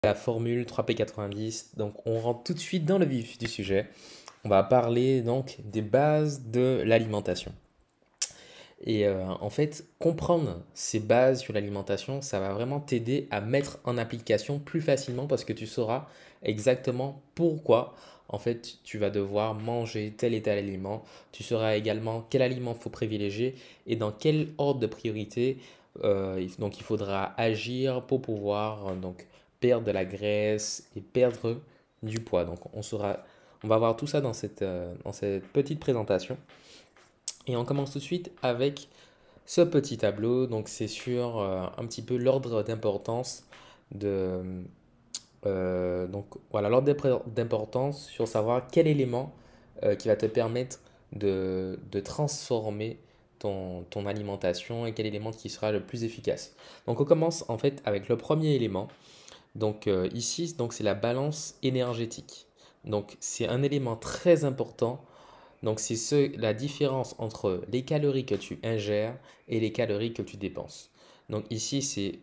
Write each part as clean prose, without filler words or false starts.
La formule 3P90. Donc, on rentre tout de suite dans le vif du sujet. On va parler donc des bases de l'alimentation. Et en fait, comprendre ces bases sur l'alimentation, ça va vraiment t'aider à mettre en application plus facilement parce que tu sauras exactement pourquoi en fait tu vas devoir manger tel et tel aliment. Tu sauras également quel aliment faut privilégier et dans quel ordre de priorité donc il faudra agir pour pouvoir donc perdre de la graisse et perdre du poids. Donc on va voir tout ça dans cette petite présentation. Et on commence tout de suite avec ce petit tableau. Donc c'est sur un petit peu l'ordre d'importance de donc voilà l'ordre d'importance sur savoir quel élément qui va te permettre de transformer ton alimentation et quel élément qui sera le plus efficace. Donc on commence en fait avec le premier élément. Donc ici donc c'est la balance énergétique. Donc c'est un élément très important, donc, c'est la différence entre les calories que tu ingères et les calories que tu dépenses. Donc, ici, c'est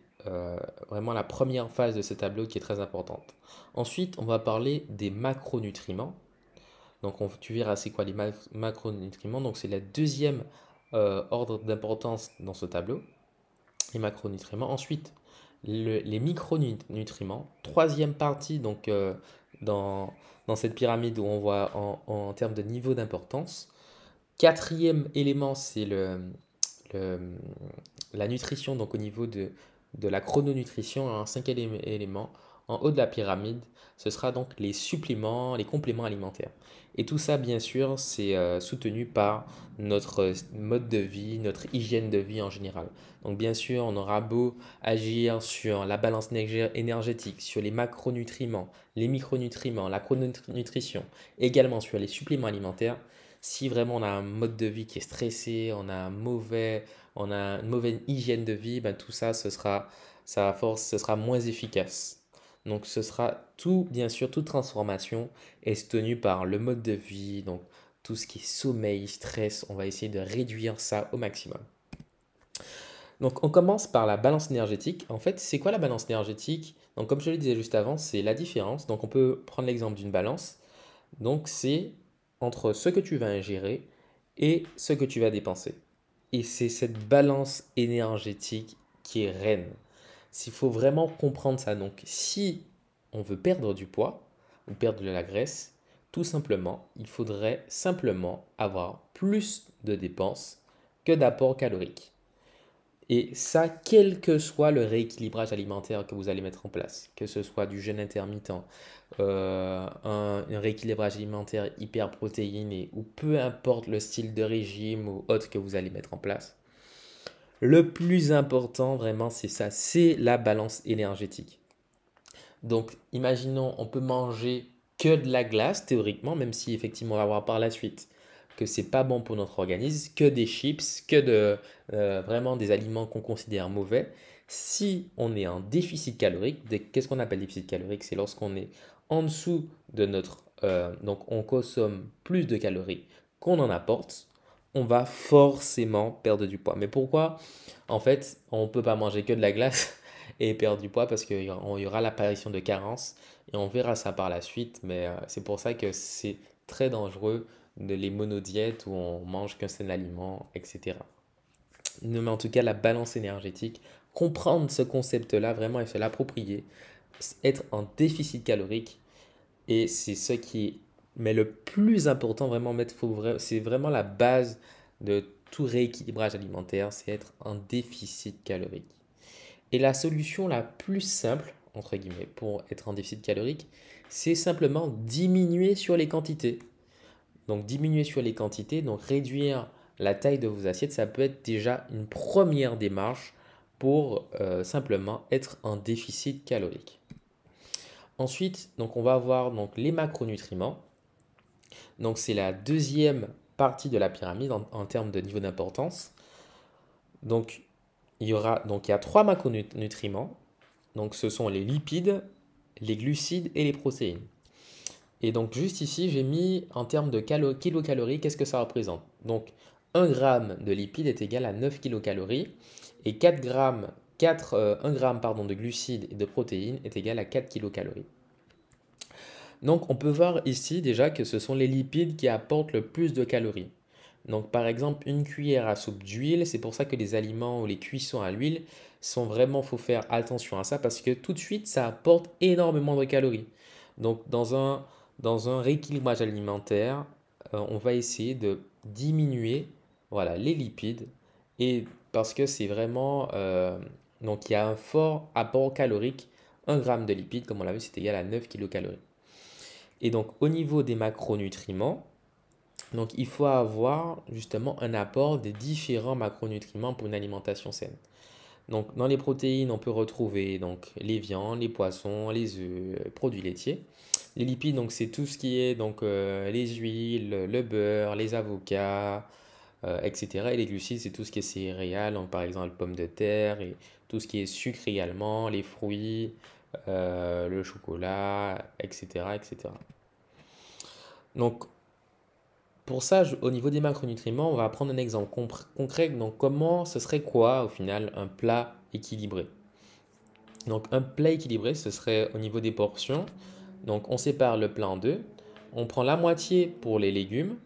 vraiment la première phase de ce tableau qui est très importante. Ensuite, on va parler des macronutriments. Donc, tu verras c'est quoi les macronutriments. Donc, c'est la deuxième ordre d'importance dans ce tableau, les macronutriments. Ensuite, les micronutriments. Troisième partie, donc, dans, dans cette pyramide où on voit en termes de niveau d'importance. Quatrième élément, c'est le- la nutrition, donc au niveau de la chrononutrition. Un cinquième élément, en haut de la pyramide, ce sera donc les suppléments, les compléments alimentaires. Et tout ça, bien sûr, c'est soutenu par notre mode de vie, notre hygiène de vie en général. Donc, bien sûr, on aura beau agir sur la balance énergétique, sur les macronutriments, les micronutriments, la chrononutrition, également sur les suppléments alimentaires. Si vraiment on a un mode de vie qui est stressé, on a une mauvaise hygiène de vie, ben tout ça, ça à force, ce sera moins efficace. Donc ce sera tout, bien sûr, toute transformation est tenue par le mode de vie, donc tout ce qui est sommeil, stress, on va essayer de réduire ça au maximum. Donc on commence par la balance énergétique. En fait, c'est quoi la balance énergétique? Donc comme je le disais juste avant, c'est la différence. Donc on peut prendre l'exemple d'une balance. Donc c'est entre ce que tu vas ingérer et ce que tu vas dépenser. Et c'est cette balance énergétique qui est reine. Il faut vraiment comprendre ça. Donc si on veut perdre du poids ou perdre de la graisse, tout simplement, il faudrait simplement avoir plus de dépenses que d'apports caloriques. Et ça, quel que soit le rééquilibrage alimentaire que vous allez mettre en place, que ce soit du jeûne intermittent, un rééquilibrage alimentaire hyper protéiné, ou peu importe le style de régime ou autre que vous allez mettre en place, le plus important vraiment, c'est ça, c'est la balance énergétique. Donc, imaginons, on peut manger que de la glace théoriquement, même si effectivement on va voir par la suite que c'est pas bon pour notre organisme, que des chips, que vraiment des aliments qu'on considère mauvais. Si on est en déficit calorique, qu'est-ce qu'on appelle déficit calorique? C'est lorsqu'on est en dessous de notre, donc on consomme plus de calories qu'on en apporte, on va forcément perdre du poids. Mais pourquoi? En fait, on ne peut pas manger que de la glace et perdre du poids parce qu'il y aura l'apparition de carences et on verra ça par la suite. Mais c'est pour ça que c'est très dangereux les monodiètes où on mange qu'un seul aliment, etc. Mais en tout cas, la balance énergétique, comprendre ce concept-là vraiment et se l'approprier, être en déficit calorique, et c'est ce qui est mais le plus important, vraiment, c'est vraiment la base de tout rééquilibrage alimentaire, c'est être en déficit calorique. Et la solution la plus simple, entre guillemets, pour être en déficit calorique, c'est simplement diminuer sur les quantités. Donc diminuer sur les quantités, donc réduire la taille de vos assiettes, ça peut être déjà une première démarche pour simplement être en déficit calorique. Ensuite, donc on va avoir donc les macronutriments. Donc c'est la deuxième partie de la pyramide en termes de niveau d'importance. Donc il y a trois macronutriments. Donc ce sont les lipides, les glucides et les protéines. Et donc juste ici, j'ai mis en termes de kilocalories, qu'est-ce que ça représente? Donc 1 gramme de lipides est égal à 9 kilocalories et 4 grammes 1 gramme pardon, de glucides et de protéines est égal à 4 kilocalories. Donc on peut voir ici déjà que ce sont les lipides qui apportent le plus de calories. Donc par exemple une cuillère à soupe d'huile, c'est pour ça que les aliments ou les cuissons à l'huile sont vraiment, faut faire attention à ça parce que tout de suite ça apporte énormément de calories. Donc dans un rééquilibrage alimentaire, on va essayer de diminuer voilà, les lipides et parce que c'est vraiment donc il y a un fort apport calorique. 1 gramme de lipides, comme on l'a vu, c'est égal à 9 kilocalories. Et donc au niveau des macronutriments, donc il faut avoir justement un apport des différents macronutriments pour une alimentation saine. Donc dans les protéines, on peut retrouver donc les viandes, les poissons, les œufs, produits laitiers. Les lipides, donc c'est tout ce qui est donc les huiles, le beurre, les avocats, etc. Et les glucides, c'est tout ce qui est céréales, donc par exemple pommes de terre et tout ce qui est sucre également, les fruits, le chocolat, etc., etc. Donc pour ça, au niveau des macronutriments, on va prendre un exemple concret. Donc, comment ce serait quoi au final un plat équilibré? Donc, un plat équilibré, ce serait au niveau des portions. Donc, on sépare le plat en deux. On prend la moitié pour les légumes,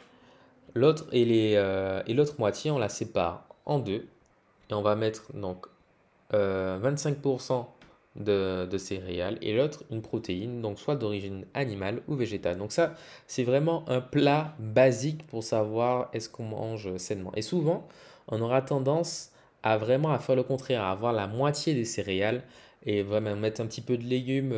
et l'autre moitié, on la sépare en deux. Et on va mettre donc 25% de céréales et l'autre une protéine, donc soit d'origine animale ou végétale. Donc ça, c'est vraiment un plat basique pour savoir est-ce qu'on mange sainement. Et souvent, on aura tendance à vraiment à faire le contraire, à avoir la moitié des céréales et vraiment mettre un petit peu de légumes,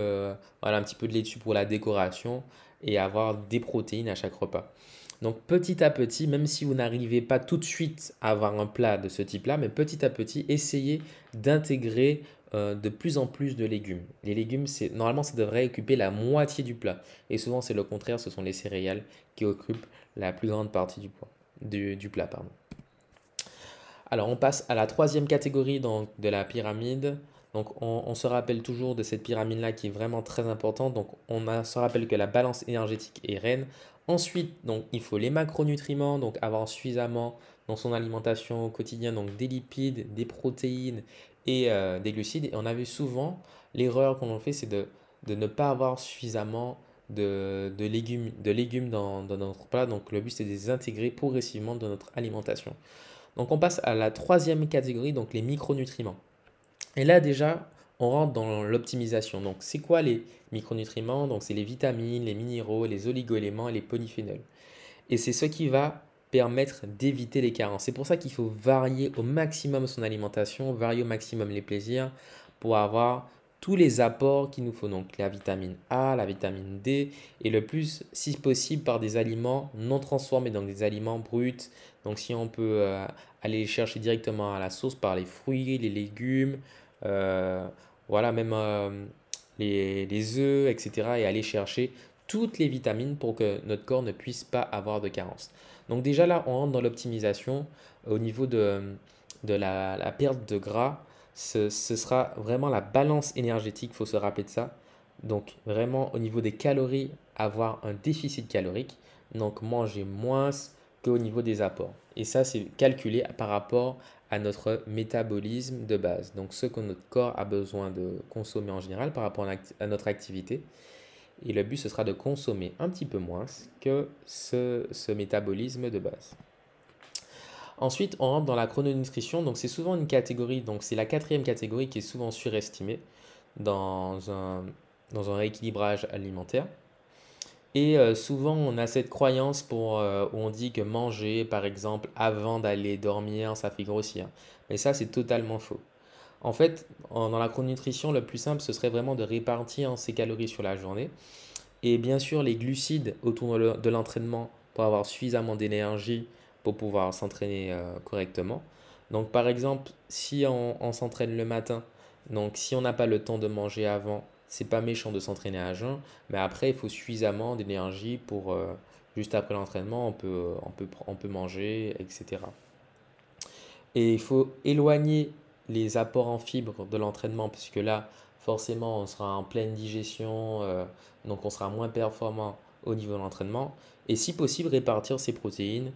voilà, un petit peu de laitue pour la décoration et avoir des protéines à chaque repas. Donc petit à petit, même si vous n'arrivez pas tout de suite à avoir un plat de ce type-là, mais petit à petit, essayez d'intégrer de plus en plus de légumes. Les légumes, normalement, ça devrait occuper la moitié du plat. Et souvent, c'est le contraire, ce sont les céréales qui occupent la plus grande partie du plat. Pardon. Alors, on passe à la troisième catégorie donc, de la pyramide. Donc, on se rappelle toujours de cette pyramide-là qui est vraiment très importante. Donc, se rappelle que la balance énergétique est reine. Ensuite, donc, il faut les macronutriments, donc avoir suffisamment dans son alimentation au quotidien, donc des lipides, des protéines et des glucides. Et on a vu souvent, l'erreur qu'on fait, c'est de ne pas avoir suffisamment de légumes dans notre plat. Donc, le but, c'est de les intégrer progressivement dans notre alimentation. Donc on passe à la troisième catégorie, donc les micronutriments. Et là déjà, on rentre dans l'optimisation. Donc c'est quoi les micronutriments? Donc c'est les vitamines, les minéraux, les oligoéléments et les polyphénols. Et c'est ce qui va permettre d'éviter les carences. C'est pour ça qu'il faut varier au maximum son alimentation, varier au maximum les plaisirs pour avoir tous les apports qu'il nous faut. Donc la vitamine A, la vitamine D et le plus, si possible, par des aliments non transformés, donc des aliments bruts. Donc si on peut aller les chercher directement à la source par les fruits, les légumes, euh, voilà, même les œufs, etc. Et aller chercher toutes les vitamines pour que notre corps ne puisse pas avoir de carence. Donc déjà là, on rentre dans l'optimisation au niveau de la perte de gras. Ce sera vraiment la balance énergétique, il faut se rappeler de ça. Donc vraiment au niveau des calories, avoir un déficit calorique. Donc manger moins qu'au niveau des apports. Et ça, c'est calculé par rapport à notre métabolisme de base. Donc ce que notre corps a besoin de consommer en général par rapport à notre activité. Et le but, ce sera de consommer un petit peu moins que ce métabolisme de base. Ensuite, on rentre dans la chrononutrition. Donc, c'est souvent une catégorie, donc c'est la quatrième catégorie qui est souvent surestimée dans un rééquilibrage alimentaire. Et souvent, on a cette croyance où on dit que manger, par exemple, avant d'aller dormir, ça fait grossir. Mais ça, c'est totalement faux. En fait, dans la chrononutrition, le plus simple, ce serait vraiment de répartir ces calories sur la journée. Et bien sûr, les glucides autour de l'entraînement pour avoir suffisamment d'énergie pour pouvoir s'entraîner correctement. Donc, par exemple, si on s'entraîne le matin, donc si on n'a pas le temps de manger avant, c'est pas méchant de s'entraîner à jeun, mais après, il faut suffisamment d'énergie pour juste après l'entraînement, on peut manger, etc. Et il faut éloigner les apports en fibres de l'entraînement, puisque là, forcément, on sera en pleine digestion, donc on sera moins performant au niveau de l'entraînement. Et si possible, répartir ces protéines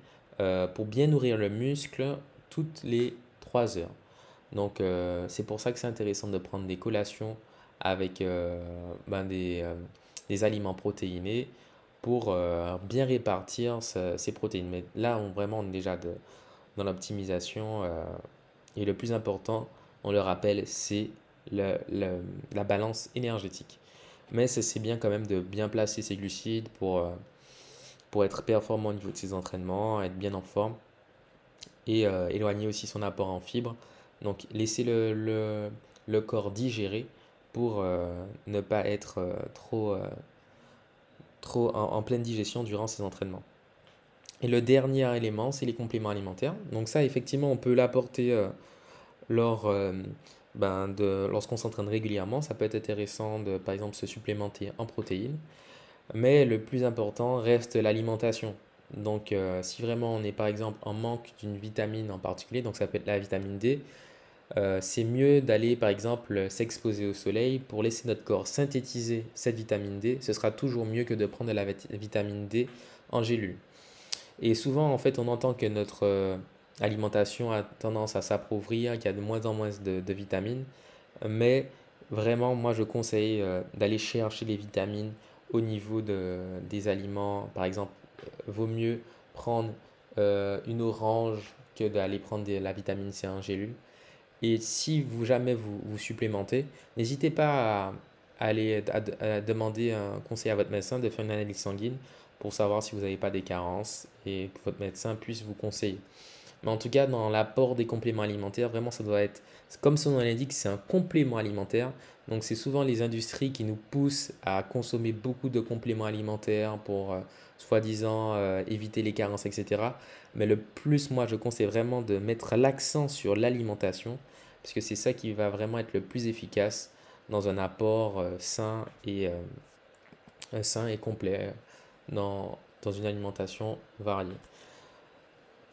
pour bien nourrir le muscle toutes les 3 heures. Donc, c'est pour ça que c'est intéressant de prendre des collations avec des aliments protéinés pour bien répartir ces protéines. Mais là, vraiment, on est déjà dans l'optimisation. Et le plus important, on le rappelle, c'est la balance énergétique. Mais c'est bien quand même de bien placer ses glucides pour être performant au niveau de ses entraînements, être bien en forme et éloigner aussi son apport en fibres. Donc laisser le corps digérer pour ne pas être trop en pleine digestion durant ses entraînements. Et le dernier élément, c'est les compléments alimentaires. Donc ça, effectivement, on peut l'apporter lors, lorsqu'on s'entraîne régulièrement. Ça peut être intéressant de, par exemple, se supplémenter en protéines. Mais le plus important reste l'alimentation. Donc, si vraiment on est par exemple en manque d'une vitamine en particulier, donc ça peut être la vitamine D, c'est mieux d'aller par exemple s'exposer au soleil pour laisser notre corps synthétiser cette vitamine D. Ce sera toujours mieux que de prendre de la vitamine D en gélule. Et souvent, en fait, on entend que notre alimentation a tendance à s'appauvrir, qu'il y a de moins en moins de vitamines. Mais vraiment, moi, je conseille d'aller chercher les vitamines au niveau des aliments. Par exemple, vaut mieux prendre une orange que d'aller prendre la vitamine C en gélule. Et si vous jamais vous supplémentez, n'hésitez pas à aller à demander un conseil à votre médecin de faire une analyse sanguine pour savoir si vous n'avez pas des carences et que votre médecin puisse vous conseiller. Mais en tout cas, dans l'apport des compléments alimentaires, vraiment, ça doit être, comme son nom l'indique, c'est un complément alimentaire. Donc, c'est souvent les industries qui nous poussent à consommer beaucoup de compléments alimentaires pour, soi-disant, éviter les carences, etc. Mais le plus, moi, je conseille vraiment de mettre l'accent sur l'alimentation, parce que c'est ça qui va vraiment être le plus efficace dans un apport sain et complet dans une alimentation variée.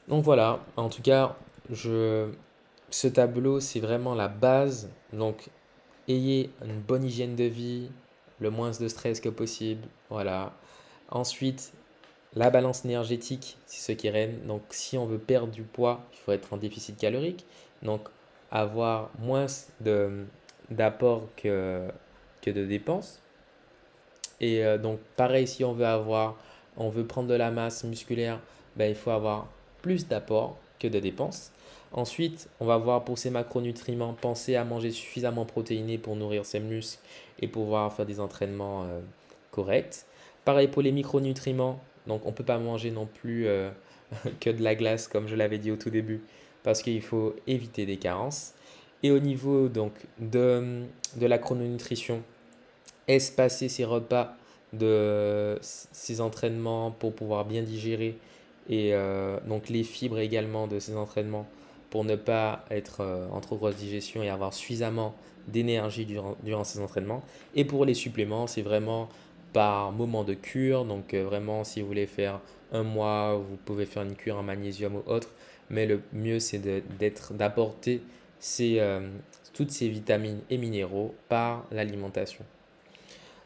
Donc voilà, en tout cas, ce tableau, c'est vraiment la base. Donc, ayez une bonne hygiène de vie, le moins de stress que possible. Voilà. Ensuite, la balance énergétique, c'est ce qui règne. Donc, si on veut perdre du poids, il faut être en déficit calorique. Donc, avoir moins d'apport que de dépenses. Et donc, pareil, si on veut prendre de la masse musculaire, ben, il faut avoir plus d'apport que de dépenses. Ensuite, on va voir pour ces macronutriments, penser à manger suffisamment protéiné pour nourrir ses muscles et pouvoir faire des entraînements corrects. Pareil pour les micronutriments, donc on ne peut pas manger non plus que de la glace comme je l'avais dit au tout début parce qu'il faut éviter des carences. Et au niveau donc de la chrononutrition, espacer ses repas de ses entraînements pour pouvoir bien digérer et donc les fibres également de ces entraînements pour ne pas être en trop grosse digestion et avoir suffisamment d'énergie durant ces entraînements. Et pour les suppléments, c'est vraiment par moment de cure. Donc vraiment, si vous voulez faire un mois, vous pouvez faire une cure en magnésium ou autre. Mais le mieux, c'est d'apporter toutes ces vitamines et minéraux par l'alimentation.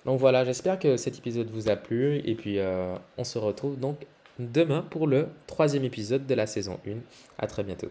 Donc voilà, j'espère que cet épisode vous a plu et puis on se retrouve donc demain pour le troisième épisode de la saison 1. À très bientôt.